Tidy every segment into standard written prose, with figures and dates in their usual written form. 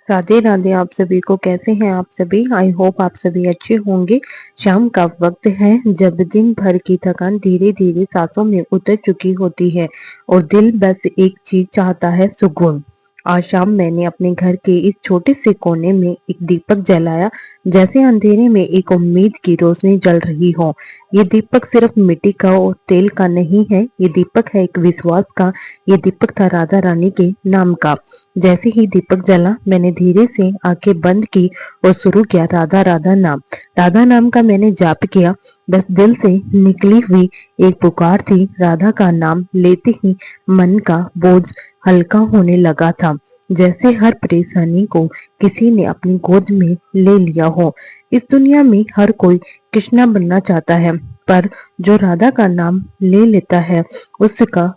राधे राधे। आप सभी को कैसे हैं आप सभी। आई होप आप सभी अच्छे होंगे। शाम का वक्त है जब दिन भर की थकान धीरे धीरे सांसों में उतर चुकी होती है और दिल बस एक चीज चाहता है, सुकून। आज शाम मैंने अपने घर के इस छोटे से कोने में एक दीपक जलाया, जैसे अंधेरे में एक उम्मीद की रोशनी जल रही हो। ये दीपक सिर्फ मिट्टी का और तेल का नहीं है, ये दीपक है एक विश्वास का। ये दीपक था राधा रानी के नाम का। जैसे ही दीपक जला, मैंने धीरे से आंखें बंद की और शुरू किया राधा राधा नाम। राधा नाम का मैंने जाप किया। बस दिल से निकली हुई एक पुकार थी। राधा का नाम लेते ही मन का बोझ हल्का होने लगा था, जैसे हर परेशानी को किसी ने अपनी गोद में ले लिया हो। इस दुनिया में हर कोई कृष्णा बनना चाहता है, पर जो राधा का नाम ले लेता है उसका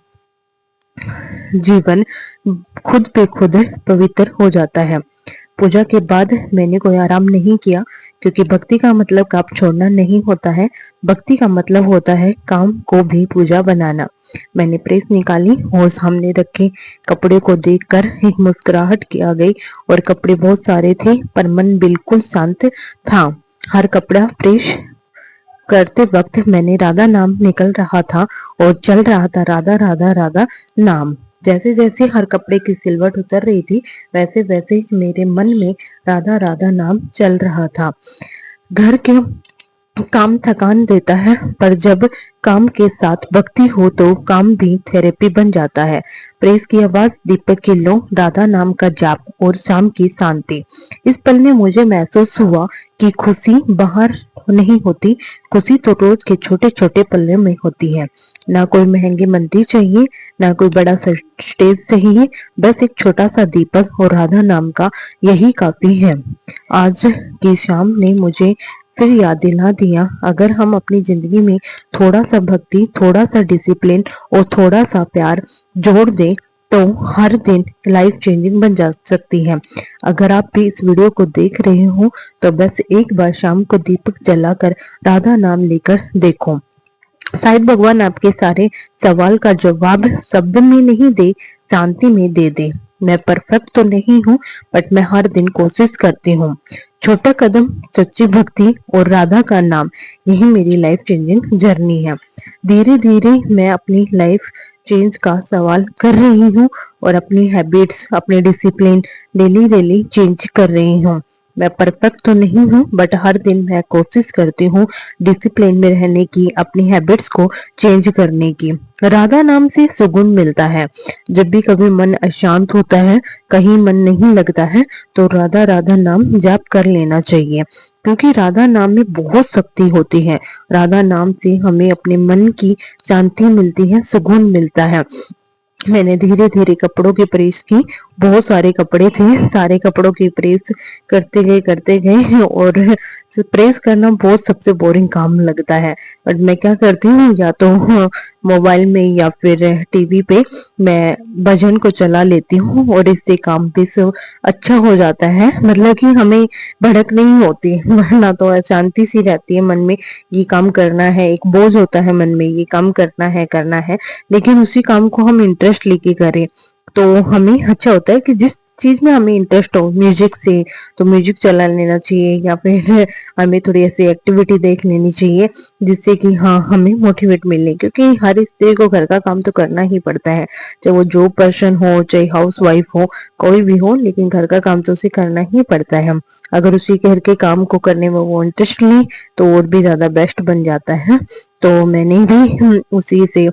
जीवन खुद पे खुद पवित्र हो जाता है। पूजा के बाद मैंने कोई आराम नहीं किया, क्योंकि भक्ति का मतलब काम छोड़ना नहीं होता है। भक्ति का मतलब होता है काम को भी पूजा बनाना। मैंने प्रेस निकाली और सामने रखे कपड़े को देखकर एक मुस्कुराहट की आ गई। और कपड़े बहुत सारे थे, पर मन बिल्कुल शांत था। हर कपड़ा प्रेस करते वक्त मैंने राधा नाम निकल रहा था और चल रहा था राधा राधा राधा नाम। जैसे जैसे हर कपड़े की सिलवट उतर रही थी, वैसे वैसे मेरे मन में राधा राधा नाम चल रहा था। घर के काम थकान देता है, पर जब काम के साथ भक्ति हो तो काम भी थेरेपी बन जाता है। प्रेस की आवाज, दीपक की लो, राधा नाम का जाप और शाम की शांति। इस पल में मुझे महसूस हुआ कि खुशी बाहर नहीं होती, खुशी तो रोज के छोटे छोटे पल्ले में होती है। ना कोई महंगी मंदिर चाहिए, ना कोई बड़ा स्टेज चाहिए, बस एक छोटा सा दीपक और राधा नाम का, यही काफी है। आज की शाम ने मुझे फिर याद दिला दिया, अगर हम अपनी जिंदगी में थोड़ा सा भक्ति, थोड़ा सा डिसिप्लिन और थोड़ा सा प्यार जोड़ दें तो हर दिन लाइफ चेंजिंग बन जा सकती है। अगर आप भी इस वीडियो को देख रहे हो तो बस एक बार शाम को दीपक जलाकर राधा नाम लेकर देखो। शायद भगवान आपके सारे सवाल का जवाब शब्द में नहीं दे, शांति में दे दे। मैं परफेक्ट तो नहीं हूँ, बट मैं हर दिन कोशिश करती हूँ। छोटा कदम, सच्ची भक्ति और राधा का नाम, यही मेरी लाइफ चेंजिंग जर्नी है। धीरे धीरे मैं अपनी लाइफ चेंज का सवाल कर रही हूँ और अपनी हैबिट्स, अपने डिसिप्लिन डेली डेली चेंज कर रही हूँ। मैं परफेक्ट तो नहीं हूँ, बट हर दिन मैं कोशिश करती हूँ डिसिप्लिन में रहने की, अपनी हैबिट्स को चेंज करने की। राधा नाम से सुकून मिलता है। जब भी कभी मन अशांत होता है, कहीं मन नहीं लगता है, तो राधा राधा नाम जाप कर लेना चाहिए, क्योंकि राधा नाम में बहुत शक्ति होती है। राधा नाम से हमें अपने मन की शांति मिलती है, सुकून मिलता है। मैंने धीरे धीरे कपड़ों की प्रेस की। बहुत सारे कपड़े थे, सारे कपड़ों की प्रेस करते गए और प्रेस करना बहुत सबसे बोरिंग काम लगता है। बट मैं क्या करती हूँ, या तो मोबाइल में या फिर टीवी पे मैं भजन को चला लेती हूँ और इससे काम भी अच्छा हो जाता है। मतलब कि हमें भड़क नहीं होती, वरना तो अशांति सी रहती है मन में। ये काम करना है, एक बोझ होता है मन में, ये काम करना है। लेकिन उसी काम को हम इंटरेस्ट लेके करें तो हमें अच्छा होता है। कि जिस चीज में हमें इंटरेस्ट हो, म्यूजिक से, तो म्यूजिक चला लेना चाहिए, या फिर हमें थोड़ी ऐसी एक्टिविटी देख लेनी चाहिए जिससे कि हाँ हमें मोटिवेट मिले। क्योंकि हर स्त्री को घर का काम तो करना ही पड़ता है, चाहे वो जॉब पर्सन हो, चाहे हाउस वाइफ हो, कोई भी हो, लेकिन घर का काम तो उसे करना ही पड़ता है। अगर उसी घर के काम को करने में वो इंटरेस्ट ली तो और भी ज्यादा बेस्ट बन जाता है। तो मैंने भी उसी से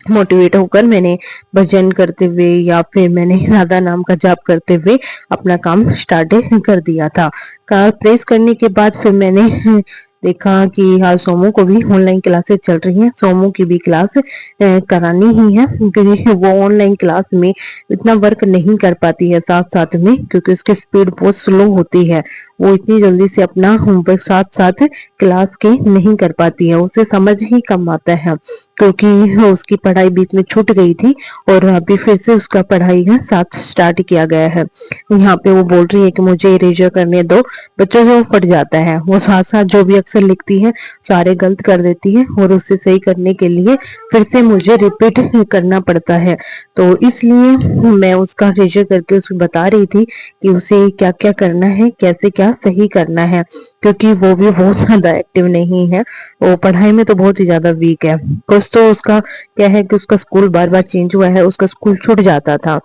मोटिवेट होकर मैंने भजन करते हुए या फिर मैंने राधा नाम का जाप करते हुए अपना काम स्टार्ट कर दिया था। कार प्रेस करने के बाद फिर मैंने देखा कि हाँ सोमू को भी ऑनलाइन क्लासेस चल रही हैं, सोमू की भी क्लास करानी ही है, क्योंकि वो ऑनलाइन क्लास में इतना वर्क नहीं कर पाती है साथ साथ में, क्योंकि उसकी स्पीड बहुत स्लो होती है वो इतनी जल्दी से अपना होमवर्क साथ साथ क्लास के नहीं कर पाती है, उसे समझ ही कम आता है क्योंकि उसकी पढ़ाई बीच में छूट गई थी और अभी फिर से उसका पढ़ाई है साथ स्टार्ट किया गया है। यहाँ पे वो बोल रही है कि मुझे इरेजर करने दो, बच्चों से वो फट जाता है, वो साथ साथ जो भी अक्षर लिखती है सारे गलत कर देती है और उसे सही करने के लिए फिर से मुझे रिपीट करना पड़ता है। तो इसलिए मैं उसका इरेजर करके उसे बता रही थी कि उसे क्या क्या करना है, कैसे क्या सही करना है, क्योंकि वो भी बहुत ज्यादा एक्टिव नहीं है, वो पढ़ाई में तो बहुत ही ज्यादा वीक है। कुछ तो उसका क्या है कि उसका स्कूल बार बार चेंज हुआ है, उसका स्कूल छूट जाता था,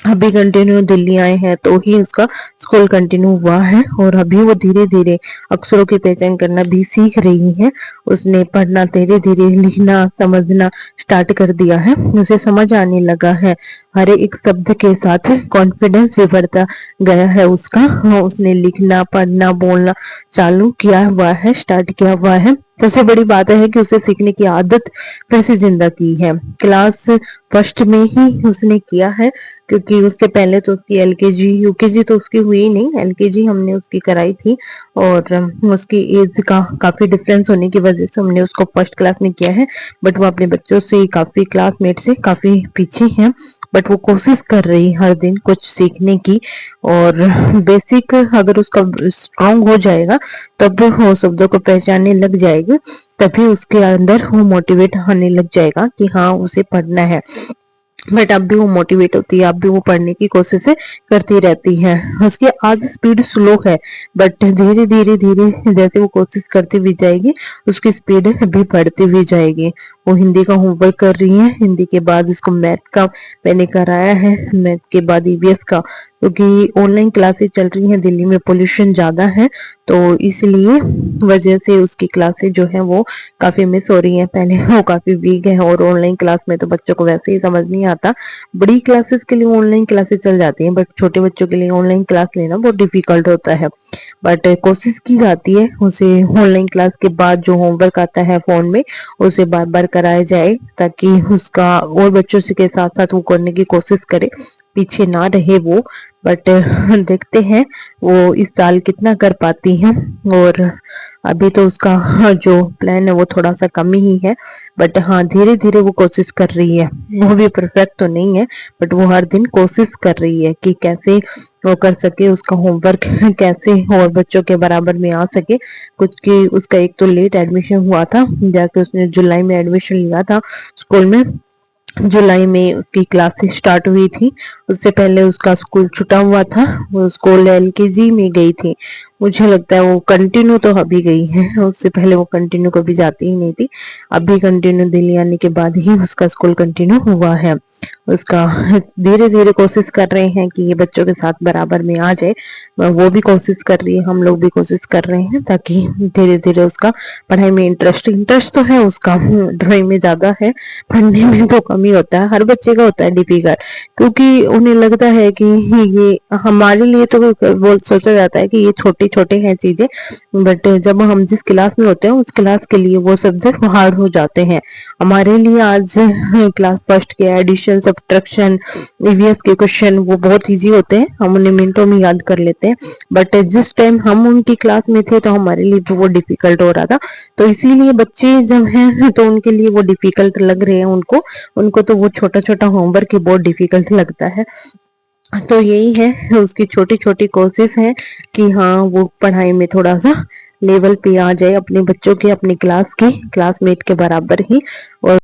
अभी कंटिन्यू दिल्ली आए हैं तो ही उसका स्कूल कंटिन्यू हुआ है और अभी वो धीरे धीरे अक्षरों की पहचान करना भी सीख रही है। उसने पढ़ना धीरे धीरे, लिखना समझना स्टार्ट कर दिया है, उसे समझ आने लगा है, हर एक शब्द के साथ कॉन्फिडेंस भी बढ़ता गया है उसका। हाँ, उसने लिखना पढ़ना बोलना चालू किया हुआ है, स्टार्ट किया हुआ है। सबसे बड़ी बात है कि उसे सीखने की आदत फिर से जिंदा की है, क्लास फर्स्ट में ही उसने किया है, क्योंकि उससे पहले तो उसकी एलकेजी यूकेजी तो उसकी हुई नहीं, एलकेजी हमने उसकी कराई थी और उसकी एज का काफी डिफरेंस होने की वजह से हमने उसको फर्स्ट क्लास में किया है। बट वो अपने बच्चों से काफी, क्लासमेट से काफी पीछे है, बट वो कोशिश कर रही हर दिन कुछ सीखने की। और बेसिक अगर उसका स्ट्रांग हो जाएगा तब वो शब्दों को पहचानने लग जाएगी, तभी उसके अंदर वो मोटिवेट होने लग जाएगा कि हाँ उसे पढ़ना है। बट अब भी वो मोटिवेट होती है, अब भी वो पढ़ने की कोशिश करती रहती है। उसकी आज स्पीड स्लो है, बट धीरे धीरे धीरे जैसे वो कोशिश करती भी जाएगी उसकी स्पीड भी बढ़ती भी जाएगी। वो हिंदी का होमवर्क कर रही है, हिंदी के बाद उसको मैथ का मैंने कराया है, मैथ के बाद ईवीएस का, क्योंकि ऑनलाइन क्लासेस चल रही हैं, दिल्ली में पोल्यूशन ज्यादा है तो इसलिए वजह से उसकी क्लासेस जो है वो काफी मिस हो रही हैं। पहले वो काफी वीक है और ऑनलाइन क्लास में तो बच्चों को वैसे ही समझ नहीं आता। बड़ी क्लासेस के लिए ऑनलाइन क्लासेस चल जाती हैं, बट छोटे बच्चों के लिए ऑनलाइन क्लास लेना बहुत डिफिकल्ट होता है। बट कोशिश की जाती है उसे ऑनलाइन क्लास के बाद जो होमवर्क आता है फोन में उसे बार बार कराया जाए, ताकि उसका और बच्चों से के साथ साथ वो करने की कोशिश करे, पीछे ना रहे वो। बट देखते हैं वो इस साल कितना कर पाती है। और अभी तो उसका जो प्लान है वो थोड़ा सा कम ही है, बट हाँ धीरे धीरे वो कोशिश कर रही है। वो भी परफेक्ट तो नहीं है, बट वो हर दिन कोशिश कर रही है कि कैसे वो कर सके, उसका होमवर्क कैसे और बच्चों के बराबर में आ सके। कुछ की उसका एक तो लेट एडमिशन हुआ था, जाके उसने जुलाई में एडमिशन लिया था स्कूल में, जुलाई में उसकी क्लासेस स्टार्ट हुई थी, उससे पहले उसका स्कूल छुटा हुआ था, वो स्कूल एलकेजी में गई थी। मुझे लगता है वो कंटिन्यू तो अभी गई है, उससे पहले वो कंटिन्यू कभी जाती ही नहीं थी, अभी कंटिन्यू दिल्ली आने के बाद ही उसका स्कूल कंटिन्यू हुआ है। उसका धीरे धीरे कोशिश कर रहे हैं कि ये बच्चों के साथ बराबर में आ जाए, वो भी कोशिश कर रही है, हम लोग भी कोशिश कर रहे हैं, ताकि धीरे धीरे उसका पढ़ाई में इंटरेस्ट तो है उसका, ड्राइंग में ज्यादा है, पढ़ने में तो कम ही होता है, हर बच्चे का होता है डिफिकल्ट, क्योंकि उन्हें लगता है कि ये हमारे लिए तो वो सोचा जाता है कि ये छोटे छोटे हैं चीजें, बट जब हम जिस क्लास में होते हैं उस क्लास के लिए वो सब्जेक्ट हार्ड हो जाते हैं। हमारे लिए आज क्लास फर्स्ट के एडिशन सब्ट्रैक्शन ईवीएस के क्वेश्चन वो बहुत इजी होते हैं, हम उन्हें मिनटों में याद कर लेते हैं, बट जिस टाइम हम उनकी क्लास में थे तो हमारे लिए वो डिफिकल्ट हो रहा था। तो इसीलिए बच्चे जब हैं तो उनके लिए वो डिफिकल्ट लग रहे हैं, उनको उनको तो वो छोटा छोटा होमवर्क ही बहुत डिफिकल्ट लगता है। तो यही है उसकी छोटी छोटी कोशिश है कि हाँ वो पढ़ाई में थोड़ा सा लेवल पे आ जाए, अपने बच्चों के, अपनी क्लास के क्लासमेट के बराबर ही, और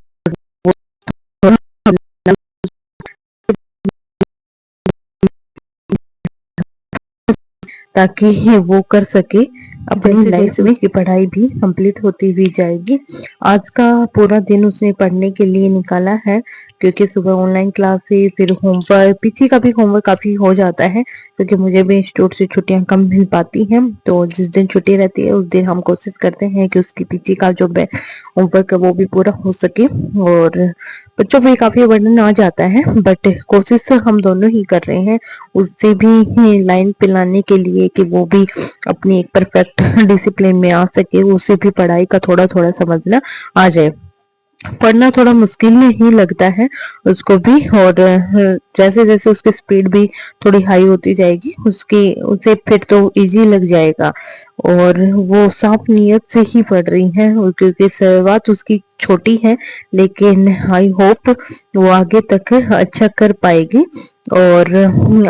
ताकि वो कर सके अपनी लाइफ में, की पढ़ाई भी कंप्लीट होती हुई जाएगी। आज का पूरा दिन उसने पढ़ने के लिए निकाला है, क्योंकि सुबह ऑनलाइन क्लास से फिर होमवर्क, पीछे का भी होमवर्क काफी हो जाता है, क्योंकि मुझे भी इंस्टीट्यूट से छुट्टियां कम मिल पाती हैं, तो जिस दिन छुट्टी रहती है उस दिन हम कोशिश करते हैं कि उसकी पीछे का जो होमवर्क है वो भी पूरा हो सके, और बच्चों पे काफी बर्डन आ जाता है, बट कोशिश हम दोनों ही कर रहे हैं उससे भी लाइन पे लाने के लिए कि वो भी अपनी एक परफेक्ट डिसिप्लिन में आ सके, उसे भी पढ़ाई का थोड़ा थोड़ा समझना आ जाए। पढ़ना थोड़ा मुश्किल ही लगता है उसको भी, और जैसे जैसे उसकी स्पीड भी थोड़ी हाई होती जाएगी उसकी उसे फिर तो इजी लग जाएगा। और वो साफ नीयत से ही पढ़ रही है, और क्योंकि शुरुआत उसकी छोटी है, लेकिन आई होप वो आगे तक अच्छा कर पाएगी। और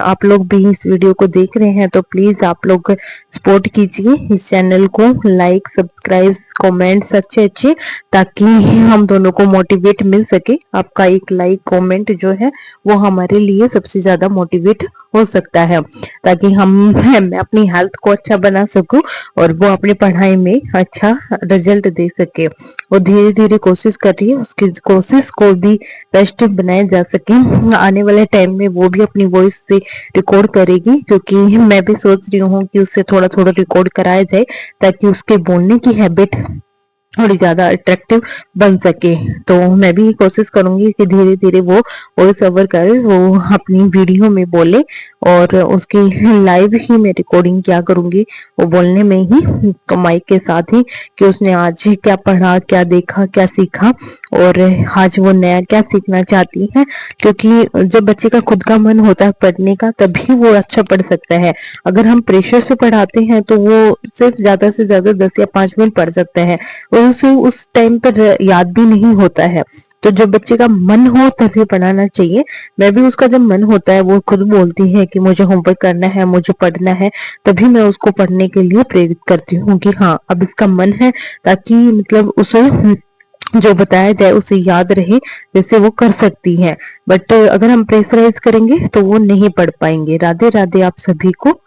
आप लोग भी इस वीडियो को देख रहे हैं तो प्लीज आप लोग सपोर्ट कीजिए इस चैनल को, लाइक सब्सक्राइब कमेंट्स अच्छे अच्छे, ताकि हम दोनों को मोटिवेट मिल सके। आपका एक लाइक कमेंट जो है वो हमारे लिए सबसे ज्यादा मोटिवेट हो सकता है, ताकि मैं अपनी हेल्थ को अच्छा बना सकूं और वो अपनी पढ़ाई में अच्छा रिजल्ट दे सके। वो धीरे धीरे कोशिश कर रही है, उसकी कोशिश को भी बेस्ट बनाया जा सके। आने वाले टाइम में वो भी अपनी वॉइस से रिकॉर्ड करेगी, क्योंकि मैं भी सोच रही हूँ कि उससे थोड़ा थोड़ा रिकॉर्ड कराया जाए, ताकि उसके बोलने की हैबिट थोड़ी ज्यादा अट्रैक्टिव बन सके। तो मैं भी कोशिश करूंगी कि धीरे धीरे वो वॉइस ओवर करे, वो अपनी वीडियो में बोले, और उसकी लाइव ही मैं रिकॉर्डिंग क्या करूंगी, वो बोलने में ही माइक के साथ ही, कि उसने आज क्या पढ़ा, क्या देखा, क्या सीखा, और आज वो नया क्या सीखना चाहती है। क्योंकि जब बच्चे का खुद का मन होता है पढ़ने का, तभी वो अच्छा पढ़ सकता है। अगर हम प्रेशर से पढ़ाते हैं तो वो सिर्फ ज्यादा से ज्यादा 10 या 5 मिनट पढ़ सकते हैं, और उसे उस टाइम पर याद भी नहीं होता है। तो जब बच्चे का मन हो तभी पढ़ाना चाहिए। मैं भी उसका जब मन होता है, वो खुद बोलती है कि मुझे होमवर्क करना है, मुझे पढ़ना है, तभी मैं उसको पढ़ने के लिए प्रेरित करती हूँ कि हाँ अब इसका मन है, ताकि मतलब उसे जो बताया जाए उसे याद रहे, जैसे वो कर सकती है। बट अगर हम प्रेशराइज करेंगे तो वो नहीं पढ़ पाएंगे। राधे राधे आप सभी को।